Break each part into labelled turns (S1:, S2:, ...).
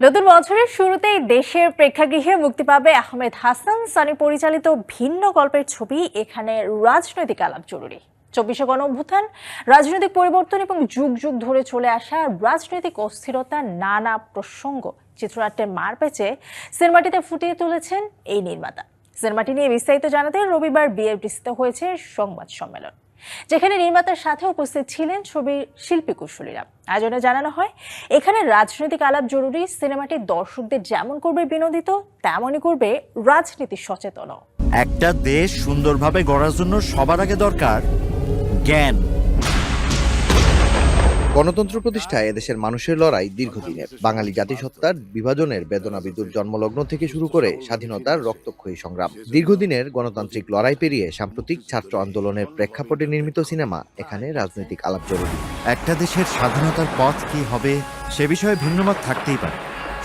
S1: নতুন বছরের শুরুতেই দেশের প্রেক্ষাগৃহে মুক্তি পাবে আহমেদ হাসান সানি পরিচালিত ভিন্ন গল্পের ছবি এখানে রাজনৈতিক আলাপ জরুরি। ২৪শে গণঅভ্যুত্থান, রাজনৈতিক পরিবর্তন এবং যুগ যুগ ধরে চলে আসা রাজনৈতিক অস্থিরতার নানা প্রসঙ্গ চিত্রনাট্যের মারপ্যাচে সিনেমাটিতে ফুটিয়ে তুলেছেন এই নির্মাতা। সিনেমাটি নিয়ে বিস্তারিত জানাতে রবিবার বিএফডিসিতে হয়েছে সংবাদ সম্মেলন, যেখানে নির্মাতার সাথে উপস্থিত ছিলেন ছবির শিল্পী কুশলীরা। আয়োজনে জানানো হয়, এখানে রাজনৈতিক আলাপ জরুরি সিনেমাটি দর্শকদের যেমন করবে বিনোদিত, তেমনই করবে রাজনীতি সচেতন।
S2: একটা দেশ সুন্দরভাবে গড়ার জন্য সবার আগে দরকার জ্ঞান।
S3: গণতন্ত্র প্রতিষ্ঠায় এদেশের মানুষের লড়াই দীর্ঘদিনের। বাঙালি জাতিসত্তার বিভাজনের বেদনা বিদুর জন্মলগ্ন থেকে শুরু করে স্বাধীনতার রক্তক্ষয়ী সংগ্রাম, দীর্ঘদিনের গণতান্ত্রিক লড়াই পেরিয়ে সাম্প্রতিক ছাত্র আন্দোলনের প্রেক্ষাপটে নির্মিত সিনেমা এখানে রাজনৈতিক আলাপ জরুরি।
S2: একটা দেশের স্বাধীনতার পথ কি হবে সে বিষয়ে ভিন্নমত থাকতেই পারে,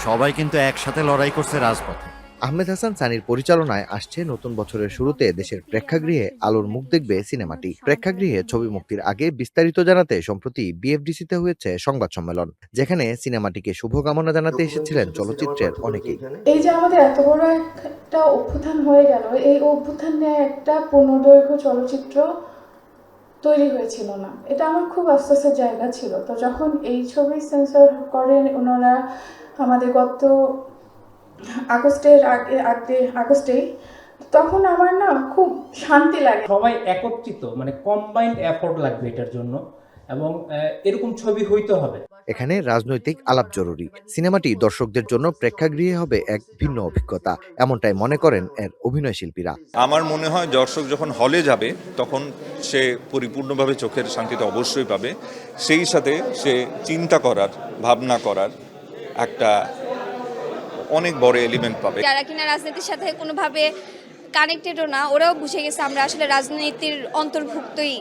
S2: সবাই কিন্তু একসাথে লড়াই করছে রাজপথে।
S3: আহমেদ হাসান সানির পরিচালনায় আসছে নতুন বছরের শুরুতে দেশের প্রেক্ষাগৃহে আলোর মুখ দেখবে সিনেমাটি। প্রেক্ষাগৃহে ছবি মুক্তির আগে বিস্তারিত জানাতে সম্প্রতি বিএফডিসিতে হয়েছে সংবাদ সম্মেলন, যেখানে সিনেমাটিকে শুভকামনা জানাতে এসেছিলেন চলচ্চিত্রের অনেকেই।
S4: এই যে আমাদের এত বড় একটা অভ্যুত্থান হয়ে গেল, এই অভ্যুত্থান নিয়ে একটা পূর্ণদৈর্ঘ্য চলচ্চিত্র তৈরি হয়েছিল না, এটা আমার খুব আফসোসের জায়গা ছিল। তো যখন এই ছবি সেন্সর করেন ওনারা আমাদের গত আগস্টেই, তখন আমার না খুব শান্তি লাগে।
S5: সবাই একত্রিত, মানে কম্বাইন্ড এফোর্ট লাগবে এটার জন্য, এবং এরকম ছবি হইতে হবে।
S3: এখানে রাজনৈতিক আলাপ জরুরি সিনেমাটি দর্শকদের জন্য প্রেক্ষাগৃহে হবে এক ভিন্ন অভিজ্ঞতা, এমনটাই মনে করেন এর অভিনয় শিল্পীরা।
S6: আমার মনে হয় দর্শক যখন হলে যাবে তখন সে পরিপূর্ণভাবে চোখের শান্তিতে অবশ্যই পাবে, সেই সাথে সে চিন্তা করার, ভাবনা করার একটা অনেক বড় এলিমেন্ট পাবে।
S7: যারা কিনা রাজনীতির সাথে কোনোভাবে কানেক্টেডও না, ওরাও বুঝে গেছে আমরা আসলে রাজনীতির অন্তর্ভুক্তই,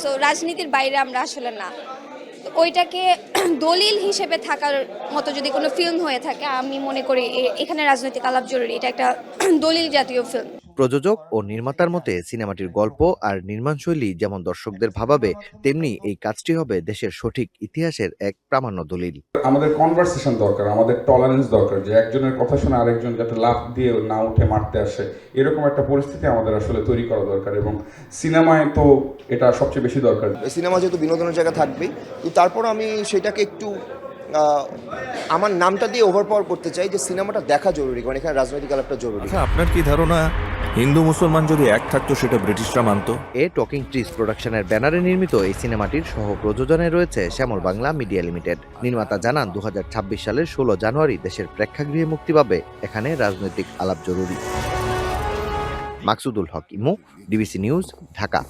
S7: সো রাজনীতির বাইরে আমরা আসলে না। ওইটাকে দলিল হিসেবে থাকার মতো যদি কোনো ফিল্ম হয়ে থাকে, আমি মনে করি এখানে রাজনৈতিক আলাপ জরুরি, এটা একটা দলিল জাতীয় ফিল্ম।
S3: প্রযোজক ও নির্মাতার মতে সিনেমাটির গল্প আর নির্মাণশৈলী যেমন দর্শকদের ভাবাবে, তেমনি এই কাজটি হবে দেশের সঠিক ইতিহাসের এক প্রামাণ্য দলিল।
S8: আমাদের কনভারসেশন দরকার, আমাদের টলারেন্স দরকার, যে একজনের কথা শুনে আরেকজন যাতে লাফ দিয়ে না উঠে মারতে আসে, এরকম একটা পরিস্থিতি আমাদের আসলে তৈরি করা দরকার, এবং সিনেমায় তো এটা সবচেয়ে বেশি দরকার।
S9: সিনেমা যেহেতু বিনোদনের জায়গা থাকবেই, কিন্তু তারপর আমি সেটাকে একটু আমার নামটা দিয়ে ওভারপাওয়ার করতে চাই যে সিনেমাটা দেখা জরুরি, কারণ এখানে রাজনৈতিক আলাপটা জরুরি।
S10: আপনার কি ধারণা হিন্দু মুসলমান যদি এক থাকতো সেটা ব্রিটিশরা মানতো?
S3: টকিং ট্রিজ প্রোডাকশনের ব্যানারে নির্মিত এই সিনেমাটির সহ প্রযোজনে রয়েছে শ্যামল বাংলা মিডিয়া লিমিটেড। নির্মাতা জানান 2026 সালের 16 জানুয়ারি দেশের প্রেক্ষাগৃহে মুক্তি পাবে এখানে রাজনৈতিক আলাপ জরুরি। মাকসুদুল হক ইমু, ডিবিসি নিউজ, ঢাকা।